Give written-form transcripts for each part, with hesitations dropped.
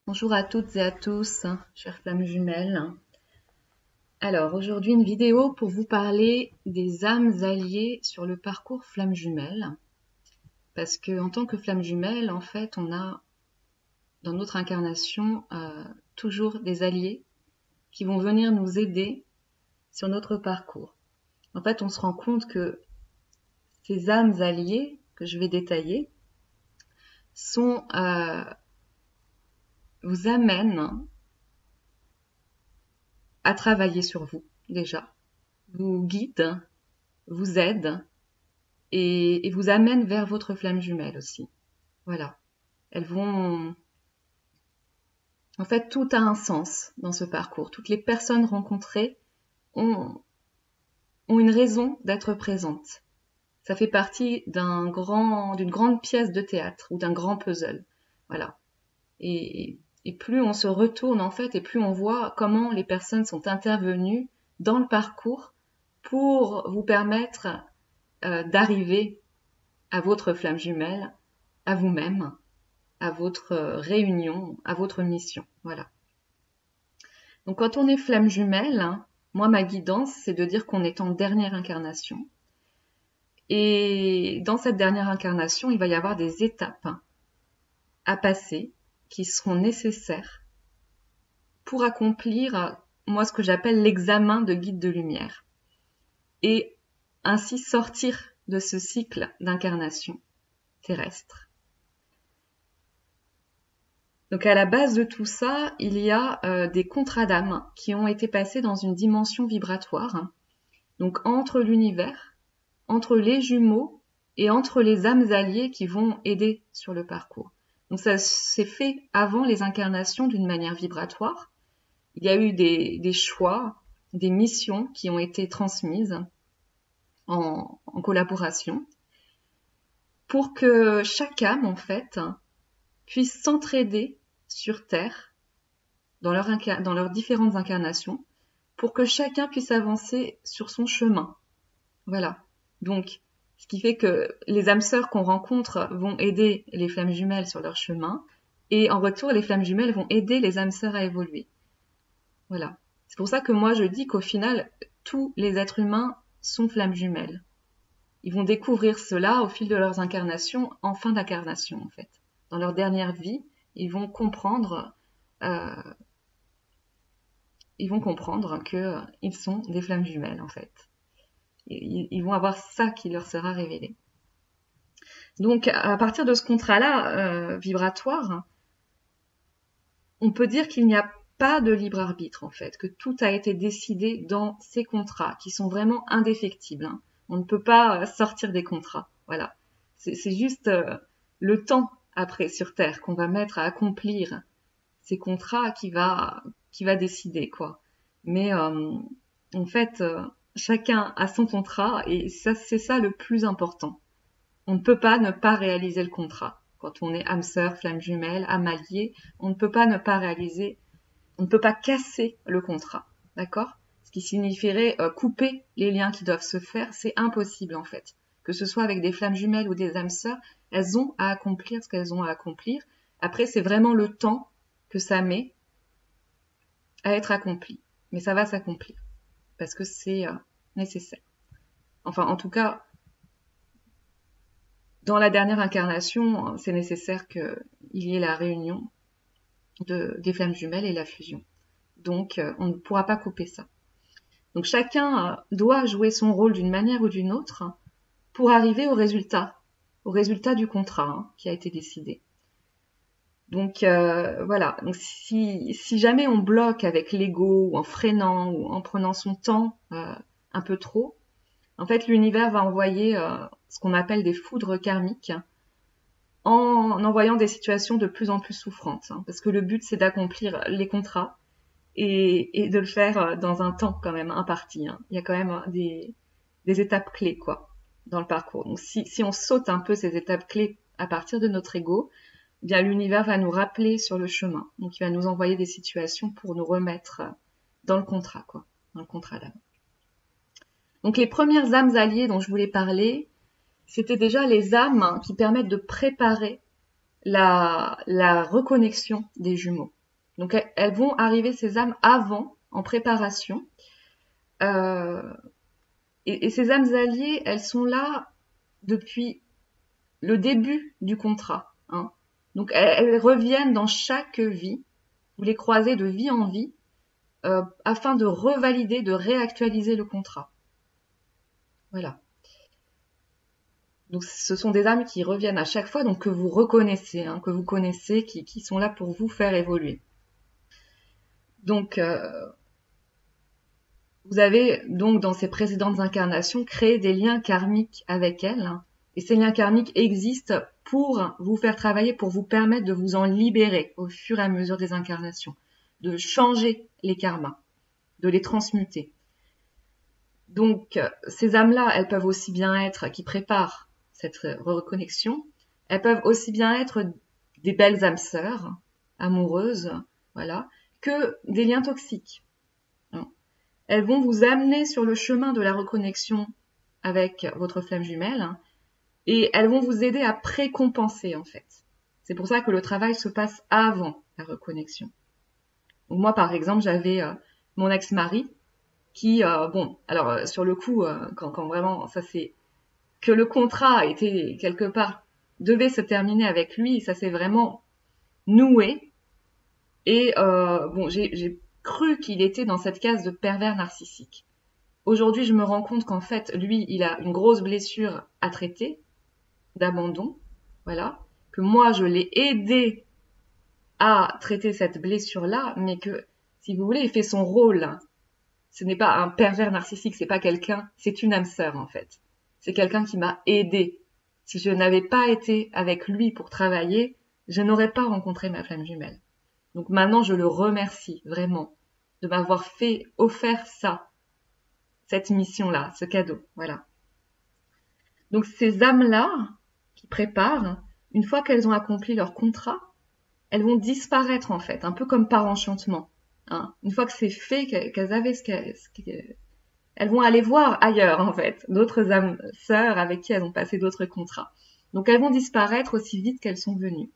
Bonjour à toutes et à tous, chères flammes jumelles. Alors aujourd'hui une vidéo pour vous parler des âmes alliées sur le parcours flamme jumelle. Parce que en tant que flamme jumelle, en fait, on a dans notre incarnation toujours des alliés qui vont venir nous aider sur notre parcours. En fait, on se rend compte que ces âmes alliées que je vais détailler vous amènent à travailler sur vous déjà, vous guident, vous aident et vous amènent vers votre flamme jumelle aussi. Voilà. Elles vont... En fait, tout a un sens dans ce parcours. Toutes les personnes rencontrées ont une raison d'être présentes. Ça fait partie d'une grande pièce de théâtre ou d'un grand puzzle. Voilà. Et plus on se retourne en fait, et plus on voit comment les personnes sont intervenues dans le parcours pour vous permettre d'arriver à votre flamme jumelle, à vous-même, à votre réunion, à votre mission. Voilà. Donc quand on est flamme jumelle, moi ma guidance c'est de dire qu'on est en dernière incarnation. Et dans cette dernière incarnation, il va y avoir des étapes à passer qui seront nécessaires pour accomplir, moi, ce que j'appelle l'examen de guide de lumière. Et ainsi sortir de ce cycle d'incarnation terrestre. Donc à la base de tout ça, il y a des contrats d'âme qui ont été passés dans une dimension vibratoire. Donc entre l'univers, entre les jumeaux et entre les âmes alliées qui vont aider sur le parcours. Donc ça s'est fait avant les incarnations d'une manière vibratoire. Il y a eu des choix, des missions qui ont été transmises en collaboration pour que chaque âme, en fait, puisse s'entraider sur Terre dans leurs différentes incarnations pour que chacun puisse avancer sur son chemin. Voilà. Donc, ce qui fait que les âmes sœurs qu'on rencontre vont aider les flammes jumelles sur leur chemin et en retour, les flammes jumelles vont aider les âmes sœurs à évoluer. Voilà. C'est pour ça que moi, je dis qu'au final, tous les êtres humains sont flammes jumelles. Ils vont découvrir cela au fil de leurs incarnations, en fin d'incarnation, en fait. Dans leur dernière vie, ils vont comprendre qu'ils sont des flammes jumelles, en fait. Ils vont avoir ça qui leur sera révélé. Donc, à partir de ce contrat-là, vibratoire, on peut dire qu'il n'y a pas de libre arbitre, en fait, que tout a été décidé dans ces contrats, qui sont vraiment indéfectibles. Hein. On ne peut pas sortir des contrats. Voilà. C'est juste le temps, après, sur Terre, qu'on va mettre à accomplir ces contrats qui va décider, quoi. Mais, en fait... chacun a son contrat et ça, c'est ça le plus important. On ne peut pas ne pas réaliser le contrat. Quand on est âme sœur, flamme jumelle, âme alliée, on ne peut pas ne pas réaliser, on ne peut pas casser le contrat. D'accord ? Ce qui signifierait couper les liens qui doivent se faire, c'est impossible en fait. Que ce soit avec des flammes jumelles ou des âmes sœurs, elles ont à accomplir ce qu'elles ont à accomplir. Après, c'est vraiment le temps que ça met à être accompli. Mais ça va s'accomplir. Parce que c'est nécessaire. Enfin, en tout cas, dans la dernière incarnation, c'est nécessaire qu'il y ait la réunion des flammes jumelles et la fusion. Donc, on ne pourra pas couper ça. Donc, chacun doit jouer son rôle d'une manière ou d'une autre pour arriver au résultat du contrat qui a été décidé. Donc, voilà. Donc, si jamais on bloque avec l'ego ou en freinant ou en prenant son temps un peu trop, en fait, l'univers va envoyer ce qu'on appelle des foudres karmiques en envoyant des situations de plus en plus souffrantes. Hein, parce que le but, c'est d'accomplir les contrats et de le faire dans un temps quand même imparti. Hein. Il y a quand même des étapes clés, quoi, dans le parcours. Donc, si on saute un peu ces étapes clés à partir de notre ego, eh bien l'univers va nous rappeler sur le chemin. Donc, il va nous envoyer des situations pour nous remettre dans le contrat, quoi, dans le contrat d'âme. Donc, les premières âmes alliées dont je voulais parler, c'était déjà les âmes qui permettent de préparer la reconnexion des jumeaux. Donc elles vont arriver, ces âmes, avant, en préparation. Et ces âmes alliées, elles sont là depuis le début du contrat. Hein. Donc elles reviennent dans chaque vie. Vous les croisez de vie en vie afin de revalider, de réactualiser le contrat. Voilà. Donc ce sont des âmes qui reviennent à chaque fois, donc que vous reconnaissez, hein, que vous connaissez, qui sont là pour vous faire évoluer. Donc vous avez donc dans ces précédentes incarnations créé des liens karmiques avec elles, hein, et ces liens karmiques existent pour vous faire travailler, pour vous permettre de vous en libérer au fur et à mesure des incarnations, de changer les karmas, de les transmuter. Donc ces âmes-là, elles peuvent aussi bien être, qui préparent cette reconnexion, elles peuvent aussi bien être des belles âmes sœurs, amoureuses, voilà, que des liens toxiques. Elles vont vous amener sur le chemin de la reconnexion avec votre flamme jumelle et elles vont vous aider à précompenser en fait. C'est pour ça que le travail se passe avant la reconnexion. Donc, moi par exemple, j'avais mon ex-mari qui, sur le coup, quand vraiment ça c'est que le contrat a été quelque part devait se terminer avec lui, ça s'est vraiment noué. Et j'ai cru qu'il était dans cette case de pervers narcissique. Aujourd'hui, je me rends compte qu'en fait, lui, il a une grosse blessure à traiter, d'abandon, voilà, que moi, je l'ai aidé à traiter cette blessure-là, mais que, si vous voulez, il fait son rôle. Ce n'est pas un pervers narcissique, c'est pas quelqu'un, c'est une âme sœur, en fait. C'est quelqu'un qui m'a aidé. Si je n'avais pas été avec lui pour travailler, je n'aurais pas rencontré ma flamme jumelle. Donc maintenant, je le remercie vraiment de m'avoir offert ça, cette mission-là, ce cadeau, voilà. Donc ces âmes-là qui préparent, une fois qu'elles ont accompli leur contrat, elles vont disparaître en fait, un peu comme par enchantement. Hein. Une fois que c'est fait, qu'elles avaient elles vont aller voir ailleurs en fait, d'autres âmes sœurs avec qui elles ont passé d'autres contrats. Donc elles vont disparaître aussi vite qu'elles sont venues.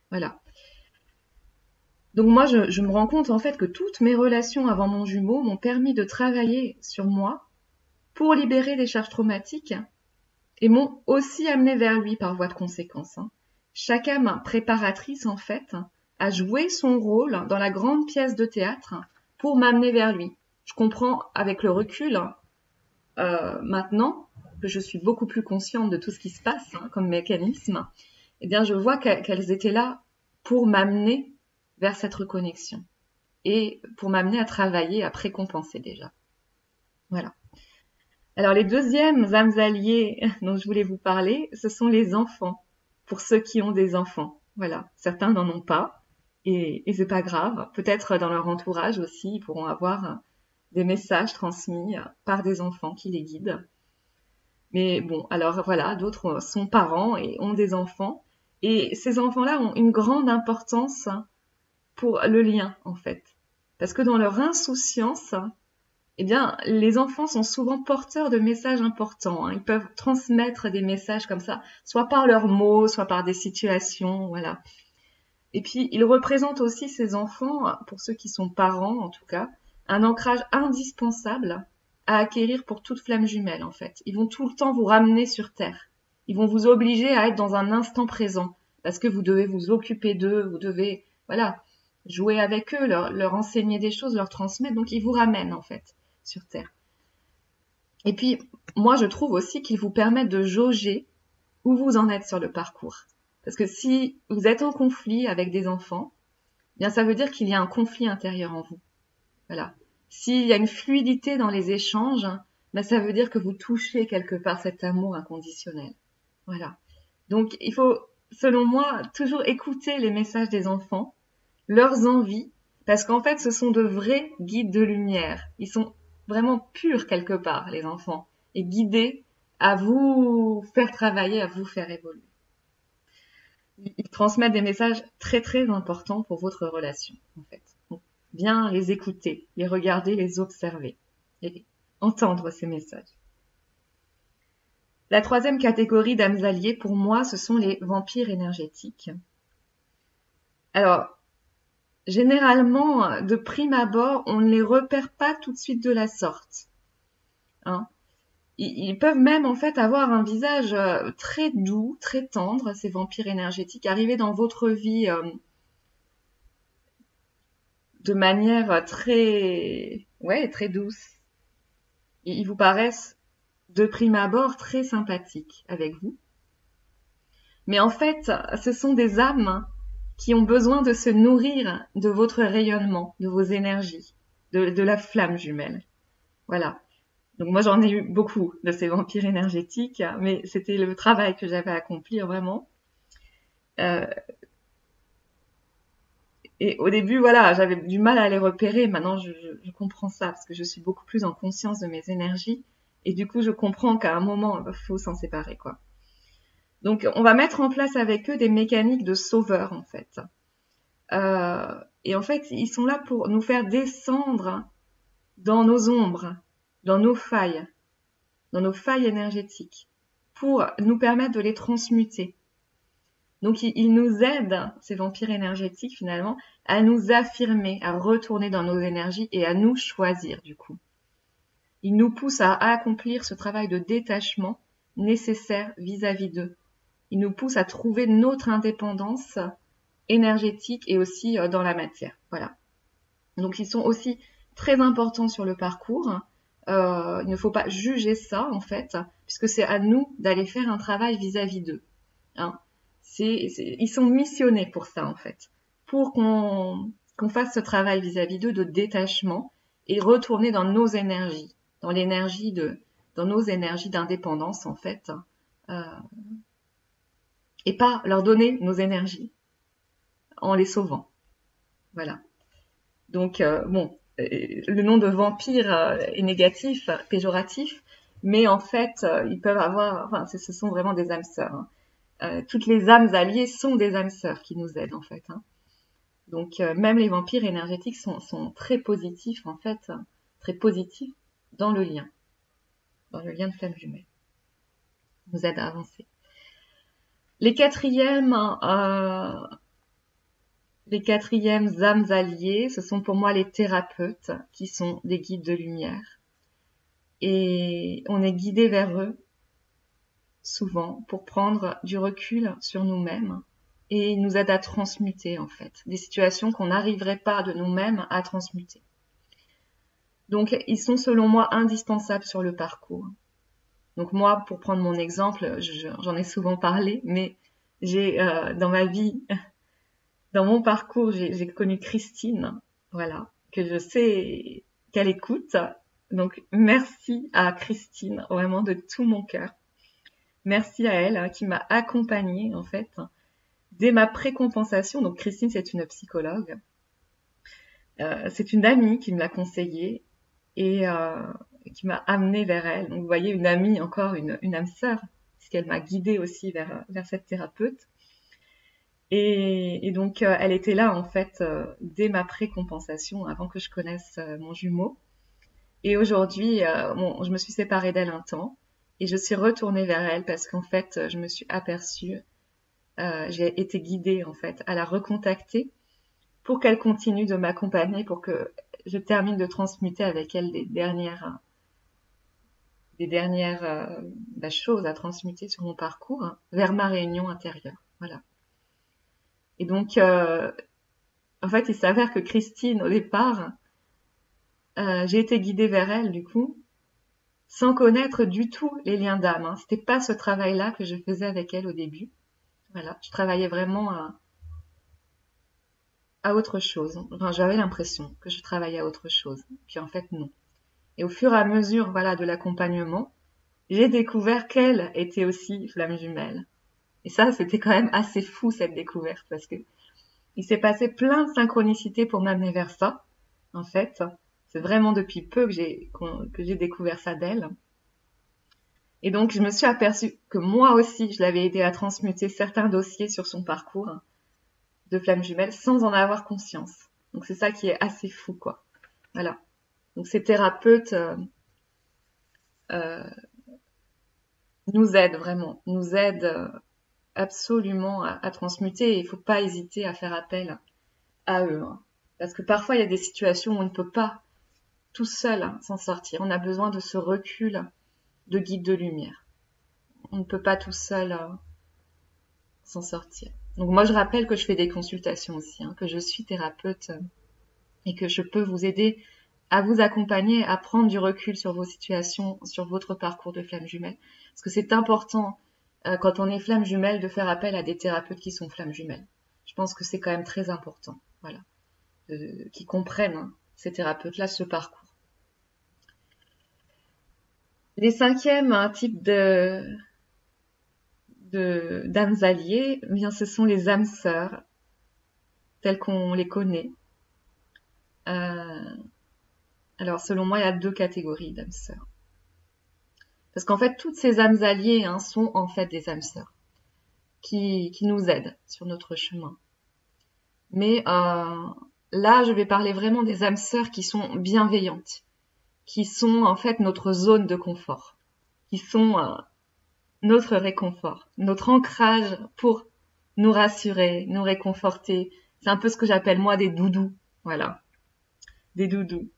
Voilà. Donc moi, je me rends compte en fait que toutes mes relations avant mon jumeau m'ont permis de travailler sur moi pour libérer des charges traumatiques et m'ont aussi amené vers lui par voie de conséquence. Hein. Chaque âme préparatrice en fait a joué son rôle dans la grande pièce de théâtre pour m'amener vers lui. Je comprends avec le recul maintenant que je suis beaucoup plus consciente de tout ce qui se passe comme mécanisme. Eh bien, je vois qu'elles étaient là pour m'amener vers cette reconnexion et pour m'amener à travailler, à précompenser déjà. Voilà. Alors les deuxièmes âmes alliées dont je voulais vous parler, ce sont les enfants, pour ceux qui ont des enfants. Voilà, certains n'en ont pas et c'est pas grave. Peut-être dans leur entourage aussi, ils pourront avoir des messages transmis par des enfants qui les guident. Mais bon, alors voilà, d'autres sont parents et ont des enfants. Et ces enfants-là ont une grande importance pour le lien, en fait. Parce que dans leur insouciance, eh bien, les enfants sont souvent porteurs de messages importants. Hein. Ils peuvent transmettre des messages comme ça, soit par leurs mots, soit par des situations, voilà. Et puis, ils représentent aussi ces enfants, pour ceux qui sont parents en tout cas, un ancrage indispensable à acquérir pour toute flamme jumelle, en fait. Ils vont tout le temps vous ramener sur Terre. Ils vont vous obliger à être dans un instant présent, parce que vous devez vous occuper d'eux, vous devez, voilà, jouer avec eux, leur enseigner des choses, leur transmettre, donc ils vous ramènent, en fait, sur Terre. Et puis, moi, je trouve aussi qu'ils vous permettent de jauger où vous en êtes sur le parcours. Parce que si vous êtes en conflit avec des enfants, eh bien ça veut dire qu'il y a un conflit intérieur en vous. Voilà. S'il y a une fluidité dans les échanges, ben ça veut dire que vous touchez quelque part cet amour inconditionnel. Voilà. Donc il faut, selon moi, toujours écouter les messages des enfants, leurs envies, parce qu'en fait ce sont de vrais guides de lumière. Ils sont vraiment purs quelque part, les enfants, et guidés à vous faire travailler, à vous faire évoluer. Ils transmettent des messages très très importants pour votre relation, en fait. Donc, bien les écouter, les regarder, les observer et entendre ces messages. La troisième catégorie d'âmes alliées, pour moi, ce sont les vampires énergétiques. Alors, généralement, de prime abord, on ne les repère pas tout de suite de la sorte. Hein. Ils peuvent même en fait avoir un visage très doux, très tendre, ces vampires énergétiques, arriver dans votre vie de manière très douce. Ils vous paraissent de prime abord très sympathiques avec vous. Mais en fait, ce sont des âmes qui ont besoin de se nourrir de votre rayonnement, de vos énergies, de la flamme jumelle. Voilà. Donc moi j'en ai eu beaucoup de ces vampires énergétiques, mais c'était le travail que j'avais à accomplir vraiment. Et au début, voilà, j'avais du mal à les repérer. Maintenant, je comprends ça parce que je suis beaucoup plus en conscience de mes énergies. Et du coup, je comprends qu'à un moment, il faut s'en séparer, quoi. Donc, on va mettre en place avec eux des mécaniques de sauveur, en fait. Et en fait, ils sont là pour nous faire descendre dans nos ombres, dans nos failles énergétiques, pour nous permettre de les transmuter. Donc, ils nous aident, ces vampires énergétiques, finalement, à nous affirmer, à retourner dans nos énergies et à nous choisir, du coup. Ils nous poussent à accomplir ce travail de détachement nécessaire vis-à-vis d'eux. Ils nous poussent à trouver notre indépendance énergétique et aussi dans la matière. Voilà. Donc, ils sont aussi très importants sur le parcours. Il ne faut pas juger ça, en fait, puisque c'est à nous d'aller faire un travail vis-à-vis d'eux. Hein. Ils sont missionnés pour ça, en fait, pour qu'on fasse ce travail vis-à-vis d'eux de détachement et retourner dans nos énergies, dans nos énergies d'indépendance, en fait, et pas leur donner nos énergies en les sauvant. Voilà. Donc, le nom de vampire est négatif, péjoratif, mais en fait, ils peuvent avoir, enfin, ce sont vraiment des âmes sœurs. Hein. Toutes les âmes alliées sont des âmes sœurs qui nous aident, en fait. Hein. Donc, même les vampires énergétiques sont très positifs, en fait, très positifs dans le lien de flamme jumelle. Ils nous aident à avancer. Les quatrièmes âmes alliées, ce sont pour moi les thérapeutes, qui sont des guides de lumière. Et on est guidé vers eux, souvent, pour prendre du recul sur nous-mêmes. Et ils nous aident à transmuter, en fait, des situations qu'on n'arriverait pas de nous-mêmes à transmuter. Donc, ils sont, selon moi, indispensables sur le parcours. Donc moi, pour prendre mon exemple, j'en ai souvent parlé, mais j'ai, dans ma vie, dans mon parcours, j'ai connu Christine, voilà, que je sais qu'elle écoute. Donc, merci à Christine, vraiment de tout mon cœur. Merci à elle, hein, qui m'a accompagnée, en fait, dès ma précompensation. Donc, Christine, c'est une psychologue. C'est une amie qui me l'a conseillée et qui m'a amenée vers elle. Donc, vous voyez, une amie, encore une âme sœur, puisqu'elle m'a guidée aussi vers cette thérapeute. Et donc, elle était là, en fait, dès ma précompensation, avant que je connaisse mon jumeau. Et aujourd'hui, je me suis séparée d'elle un temps et je suis retournée vers elle parce qu'en fait, je me suis aperçue, j'ai été guidée, en fait, à la recontacter pour qu'elle continue de m'accompagner, pour que je termine de transmuter avec elle les dernières choses à transmuter sur mon parcours vers ma réunion intérieure. Voilà. Et donc, en fait, il s'avère que Christine, au départ, j'ai été guidée vers elle, du coup, sans connaître du tout les liens d'âme. Hein. C'était pas ce travail-là que je faisais avec elle au début. Voilà, je travaillais vraiment à autre chose. Enfin, j'avais l'impression que je travaillais à autre chose. Puis en fait, non. Et au fur et à mesure, voilà, de l'accompagnement, j'ai découvert qu'elle était aussi flamme jumelle. Et ça, c'était quand même assez fou, cette découverte, parce que il s'est passé plein de synchronicités pour m'amener vers ça, en fait. C'est vraiment depuis peu que j'ai découvert ça d'elle. Et donc, je me suis aperçue que moi aussi, je l'avais aidé à transmuter certains dossiers sur son parcours de flamme jumelle sans en avoir conscience. Donc, c'est ça qui est assez fou, quoi. Voilà. Donc, ces thérapeutes nous aident vraiment, nous aident absolument à transmuter. Et il ne faut pas hésiter à faire appel à eux. Hein. Parce que parfois, il y a des situations où on ne peut pas tout seul s'en sortir. On a besoin de ce recul de guide de lumière. On ne peut pas tout seul s'en sortir. Donc moi, je rappelle que je fais des consultations aussi, que je suis thérapeute et que je peux vous aider à vous accompagner, à prendre du recul sur vos situations, sur votre parcours de flamme jumelle. Parce que c'est important, quand on est flamme jumelle, de faire appel à des thérapeutes qui sont flammes jumelles. Je pense que c'est quand même très important, voilà, qui comprennent, ces thérapeutes-là, ce parcours. Les cinquièmes types d'âmes alliées, eh bien, ce sont les âmes sœurs, telles qu'on les connaît. Alors, selon moi, il y a 2 catégories d'âmes sœurs. Parce qu'en fait, toutes ces âmes alliées sont en fait des âmes sœurs qui nous aident sur notre chemin. Mais là, je vais parler vraiment des âmes sœurs qui sont bienveillantes, qui sont en fait notre zone de confort, qui sont notre réconfort, notre ancrage pour nous rassurer, nous réconforter. C'est un peu ce que j'appelle moi des doudous, voilà, des doudous.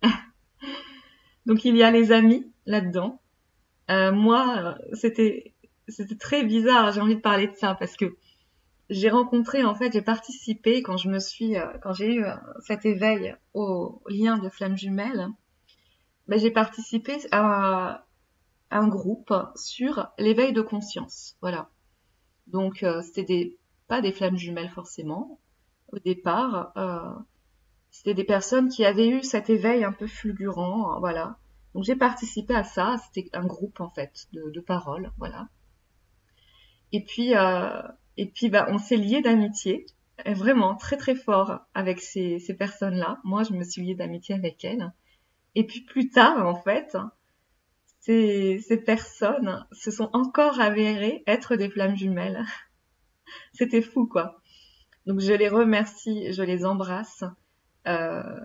Donc il y a les amis là-dedans. Moi, c'était très bizarre. J'ai envie de parler de ça parce que j'ai rencontré, en fait, j'ai participé quand j'ai eu cet éveil au lien de flamme jumelle. Ben, j'ai participé à un groupe sur l'éveil de conscience, voilà. Donc c'était pas des flammes jumelles forcément au départ. C'était des personnes qui avaient eu cet éveil un peu fulgurant, voilà. Donc j'ai participé à ça. C'était un groupe en fait de paroles, voilà. Et puis bah, on s'est liés d'amitié, vraiment très très fort avec ces personnes-là. Moi, je me suis liée d'amitié avec elles. Et puis plus tard, en fait, ces personnes se sont encore avérées être des flammes jumelles. C'était fou, quoi. Donc je les remercie, je les embrasse. Euh,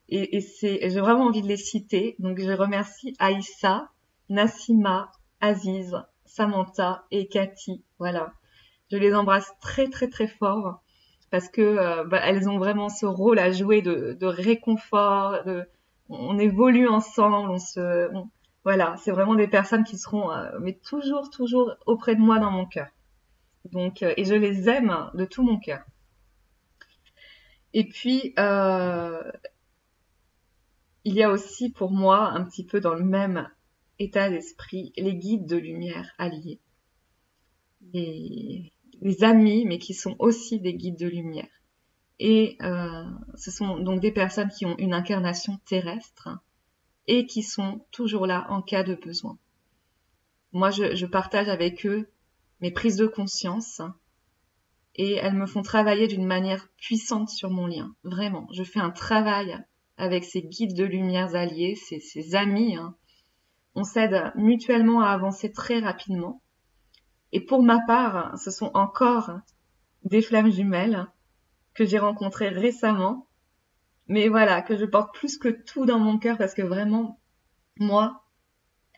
et j'ai vraiment envie de les citer. Donc je remercie Aïssa, Nassima, Aziz, Samantha et Cathy. Voilà. Je les embrasse très très très fort parce que bah, elles ont vraiment ce rôle à jouer de réconfort. On évolue ensemble, voilà, c'est vraiment des personnes qui seront mais toujours toujours auprès de moi dans mon cœur. Donc et je les aime de tout mon cœur. Et puis il y a aussi pour moi un petit peu dans le même état d'esprit les guides de lumière alliés. Les amis, mais qui sont aussi des guides de lumière. Et ce sont donc des personnes qui ont une incarnation terrestre et qui sont toujours là en cas de besoin. Moi, je partage avec eux mes prises de conscience et elles me font travailler d'une manière puissante sur mon lien. Vraiment, je fais un travail avec ces guides de lumière alliés, ces amis. On s'aide mutuellement à avancer très rapidement. Et pour ma part, ce sont encore des flammes jumelles que j'ai rencontrées récemment. Mais voilà, que je porte plus que tout dans mon cœur parce que vraiment, moi,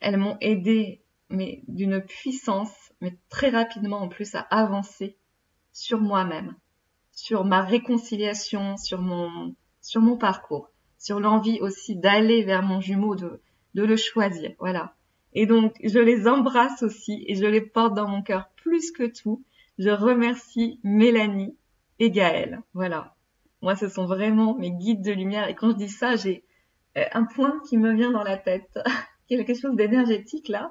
elles m'ont aidée, mais d'une puissance, mais très rapidement en plus, à avancer sur moi-même, sur ma réconciliation, sur mon parcours, sur l'envie aussi d'aller vers mon jumeau, de le choisir, voilà. Et donc, je les embrasse aussi et je les porte dans mon cœur plus que tout. Je remercie Mélanie et Gaëlle, voilà. Moi, ce sont vraiment mes guides de lumière. Et quand je dis ça, j'ai un point qui me vient dans la tête, quelque chose d'énergétique là.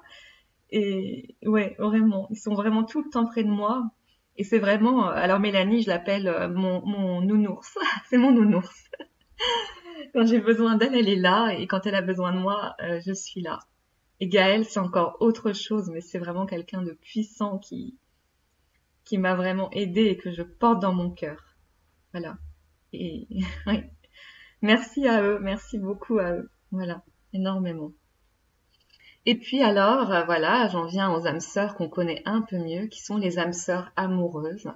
Et ouais, vraiment, ils sont vraiment tout le temps près de moi. Et c'est vraiment, alors Mélanie, je l'appelle mon nounours. C'est mon nounours. Quand j'ai besoin d'elle, elle est là. Et quand elle a besoin de moi, je suis là. Et Gaëlle, c'est encore autre chose, mais c'est vraiment quelqu'un de puissant qui m'a vraiment aidée et que je porte dans mon cœur. Voilà. Et oui. Merci à eux, merci beaucoup à eux. Voilà, énormément. Et puis alors, voilà, j'en viens aux âmes sœurs qu'on connaît un peu mieux, qui sont les âmes sœurs amoureuses,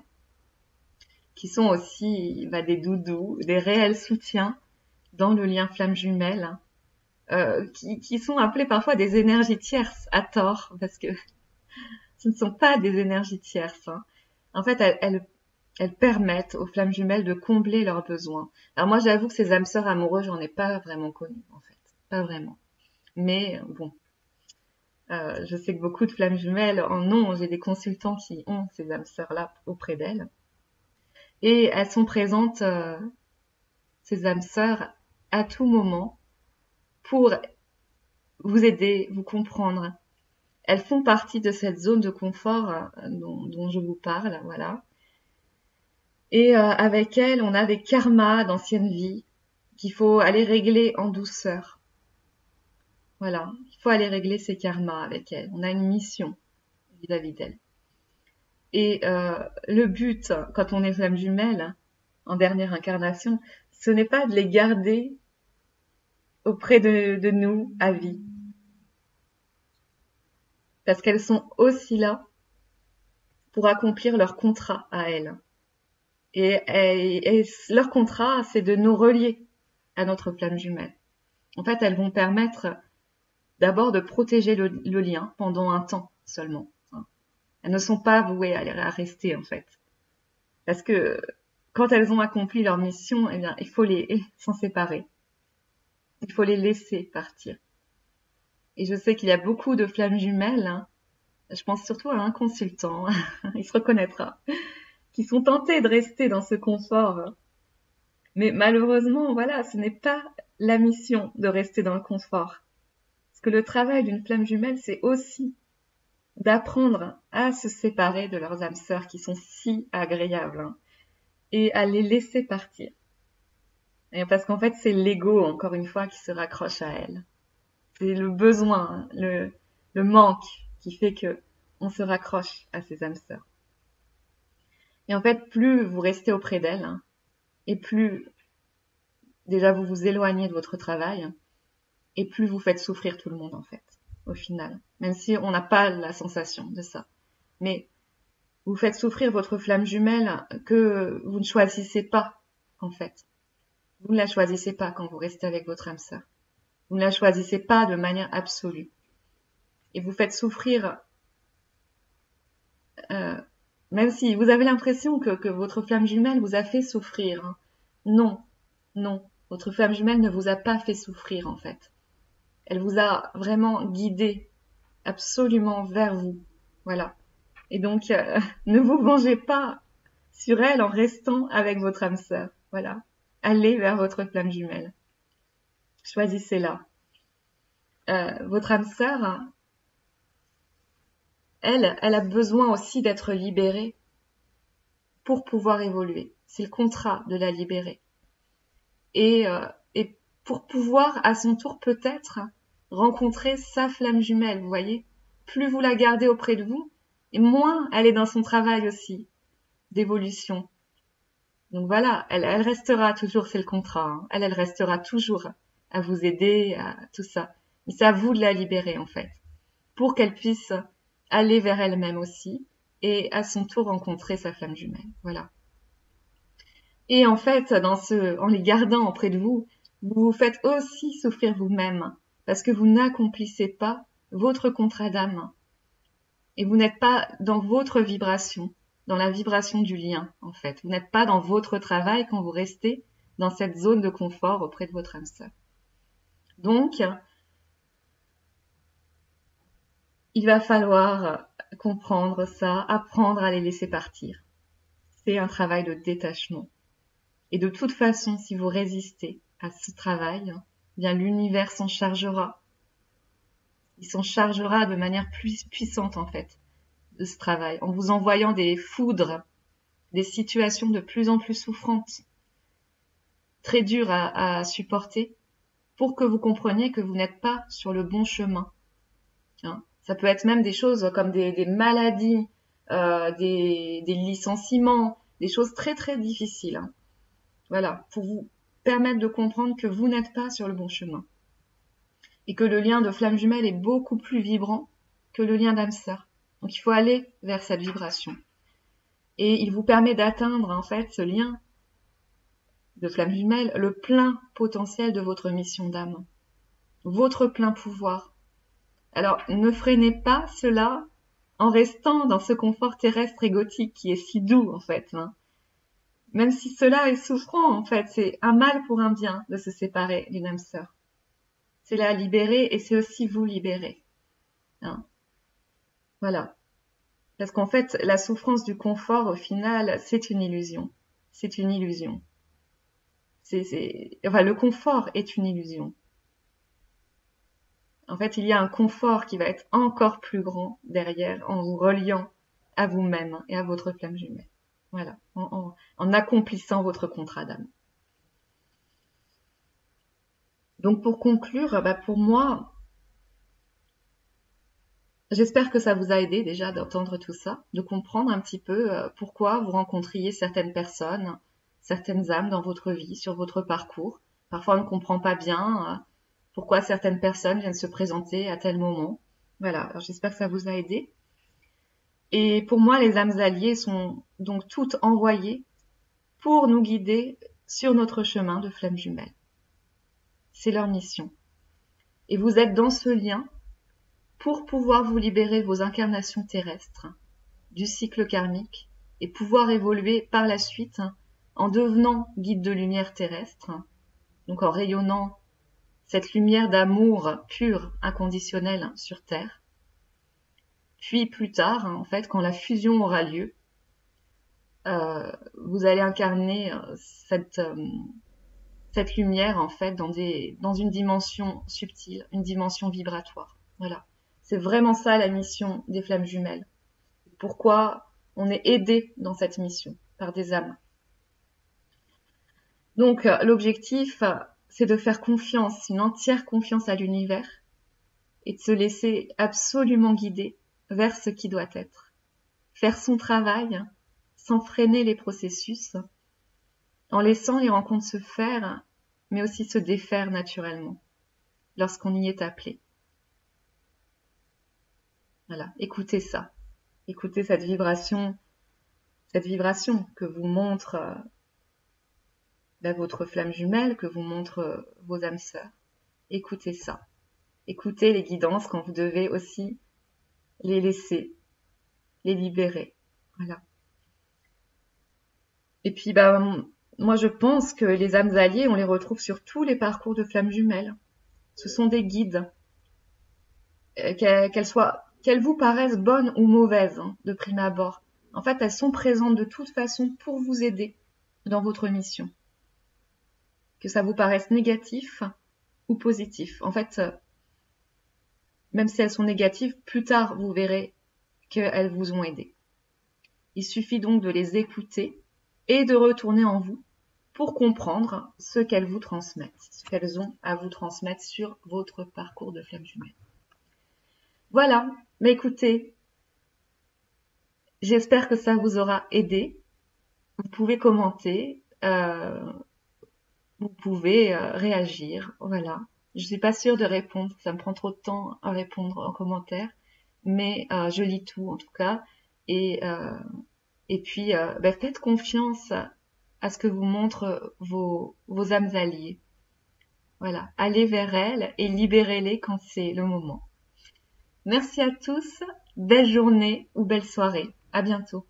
qui sont aussi des doudous, des réels soutiens dans le lien flamme jumelle, qui sont appelées parfois des énergies tierces, à tort, parce que ce ne sont pas des énergies tierces. En fait, elles permettent aux flammes jumelles de combler leurs besoins. Alors moi, j'avoue que ces âmes sœurs amoureux, j'en ai pas vraiment connu, en fait. Pas vraiment. Mais bon, je sais que beaucoup de flammes jumelles en ont. J'ai des consultants qui ont ces âmes sœurs-là auprès d'elles. Et elles sont présentes, ces âmes sœurs, à tout moment pour vous aider, vous comprendre. Elles font partie de cette zone de confort dont je vous parle, voilà. Et avec elles, on a des karmas d'anciennes vies qu'il faut aller régler en douceur. Voilà, il faut aller régler ces karmas avec elles. On a une mission vis-à-vis d'elles. Et le but, quand on est flamme jumelle, en dernière incarnation, ce n'est pas de les garder auprès de nous à vie. Parce qu'elles sont aussi là pour accomplir leur contrat à elles. Et leur contrat, c'est de nous relier à notre flamme jumelle. En fait, elles vont permettre d'abord de protéger le lien pendant un temps seulement. Elles ne sont pas vouées à rester, en fait. Parce que quand elles ont accompli leur mission, eh bien, il faut s'en séparer. Il faut les laisser partir. Et je sais qu'il y a beaucoup de flammes jumelles, hein, je pense surtout à un consultant, il se reconnaîtra, qui sont tentés de rester dans ce confort. Mais malheureusement, voilà, ce n'est pas la mission de rester dans le confort. Parce que le travail d'une flamme jumelle, c'est aussi d'apprendre à se séparer de leurs âmes sœurs qui sont si agréables, hein, et à les laisser partir. Et parce qu'en fait, c'est l'ego, encore une fois, qui se raccroche à elles. C'est le besoin, le manque qui fait que on se raccroche à ces âmes sœurs. Et en fait, plus vous restez auprès d'elles, hein, et plus déjà vous vous éloignez de votre travail, et plus vous faites souffrir tout le monde, en fait, au final. Même si on n'a pas la sensation de ça. Mais vous faites souffrir votre flamme jumelle que vous ne choisissez pas, en fait. Vous ne la choisissez pas quand vous restez avec votre âme sœur. Vous ne la choisissez pas de manière absolue. Et vous faites souffrir, même si vous avez l'impression que votre flamme jumelle vous a fait souffrir. Hein. Non, non. Votre flamme jumelle ne vous a pas fait souffrir, en fait. Elle vous a vraiment guidé absolument vers vous. Voilà. Et donc, ne vous vengez pas sur elle en restant avec votre âme sœur. Voilà. Allez vers votre flamme jumelle. Choisissez-la. Votre âme sœur, elle a besoin aussi d'être libérée pour pouvoir évoluer. C'est le contrat de la libérer. Et pour pouvoir, à son tour, peut-être rencontrer sa flamme jumelle, vous voyez. Plus vous la gardez auprès de vous, et moins elle est dans son travail aussi d'évolution. Donc voilà, elle restera toujours, c'est le contrat, hein. Elle restera toujours à vous aider, à tout ça. Mais c'est à vous de la libérer, en fait, pour qu'elle puisse aller vers elle-même aussi, et à son tour rencontrer sa flamme jumelle. Voilà. Et en fait, en les gardant auprès de vous, vous vous faites aussi souffrir vous-même, parce que vous n'accomplissez pas votre contrat d'âme. Et vous n'êtes pas dans votre vibration, dans la vibration du lien, en fait. Vous n'êtes pas dans votre travail quand vous restez dans cette zone de confort auprès de votre âme sœur. Donc, il va falloir comprendre ça, apprendre à les laisser partir. C'est un travail de détachement. Et de toute façon, si vous résistez à ce travail, bien l'univers s'en chargera. Il s'en chargera de manière plus puissante, en fait, de ce travail, en vous envoyant des foudres, des situations de plus en plus souffrantes, très dures à supporter, pour que vous compreniez que vous n'êtes pas sur le bon chemin. Hein. Ça peut être même des choses comme des maladies, des licenciements, des choses très très difficiles. Hein. Voilà, pour vous permettre de comprendre que vous n'êtes pas sur le bon chemin. Et que le lien de flamme jumelle est beaucoup plus vibrant que le lien d'âme sœur. Donc il faut aller vers cette vibration. Et il vous permet d'atteindre en fait ce lien de flamme jumelle, le plein potentiel de votre mission d'âme. Votre plein pouvoir. Alors ne freinez pas cela en restant dans ce confort terrestre égotique qui est si doux en fait. Hein. Même si cela est souffrant, en fait, c'est un mal pour un bien de se séparer d'une âme sœur. C'est la libérer et c'est aussi vous libérer. Hein. Voilà. Parce qu'en fait, la souffrance du confort, au final, c'est une illusion. C'est une illusion. Enfin, le confort est une illusion. En fait, il y a un confort qui va être encore plus grand derrière en vous reliant à vous-même et à votre flamme jumelle. Voilà, en accomplissant votre contrat d'âme. Donc pour conclure, pour moi, j'espère que ça vous a aidé déjà d'entendre tout ça, de comprendre un petit peu pourquoi vous rencontriez certaines personnes, certaines âmes dans votre vie, sur votre parcours. Parfois on ne comprend pas bien pourquoi certaines personnes viennent se présenter à tel moment. Voilà, alors j'espère que ça vous a aidé. Et pour moi, les âmes alliées sont donc toutes envoyées pour nous guider sur notre chemin de flamme jumelle. C'est leur mission. Et vous êtes dans ce lien pour pouvoir vous libérer vos incarnations terrestres du cycle karmique et pouvoir évoluer par la suite en devenant guide de lumière terrestre, donc en rayonnant cette lumière d'amour pur, inconditionnel sur Terre. Puis plus tard, en fait, quand la fusion aura lieu, vous allez incarner cette lumière en fait dans une dimension subtile, une dimension vibratoire. Voilà, c'est vraiment ça la mission des flammes jumelles. Pourquoi on est aidé dans cette mission par des âmes. Donc l'objectif, c'est de faire confiance, une entière confiance à l'univers et de se laisser absolument guider vers ce qui doit être. Faire son travail sans freiner les processus, en laissant les rencontres se faire, mais aussi se défaire naturellement, lorsqu'on y est appelé. Voilà, écoutez ça. Écoutez cette vibration que vous montre votre flamme jumelle, que vous montre vos âmes sœurs. Écoutez ça. Écoutez les guidances quand vous devez aussi les laisser, les libérer. Voilà. Et puis, moi, je pense que les âmes alliées, on les retrouve sur tous les parcours de flammes jumelles. Ce sont des guides, qu'elles vous paraissent bonnes ou mauvaises, de prime abord. En fait, elles sont présentes de toute façon pour vous aider dans votre mission. Que ça vous paraisse négatif ou positif. En fait, même si elles sont négatives, plus tard, vous verrez qu'elles vous ont aidé. Il suffit donc de les écouter et de retourner en vous pour comprendre ce qu'elles vous transmettent, ce qu'elles ont à vous transmettre sur votre parcours de flamme jumelle. Voilà, mais écoutez, j'espère que ça vous aura aidé. Vous pouvez commenter, vous pouvez réagir, voilà. Je suis pas sûre de répondre, ça me prend trop de temps à répondre en commentaire, mais je lis tout en tout cas. Et puis, faites confiance à ce que vous montrent vos âmes alliées. Voilà, allez vers elles et libérez-les quand c'est le moment. Merci à tous, belle journée ou belle soirée. À bientôt.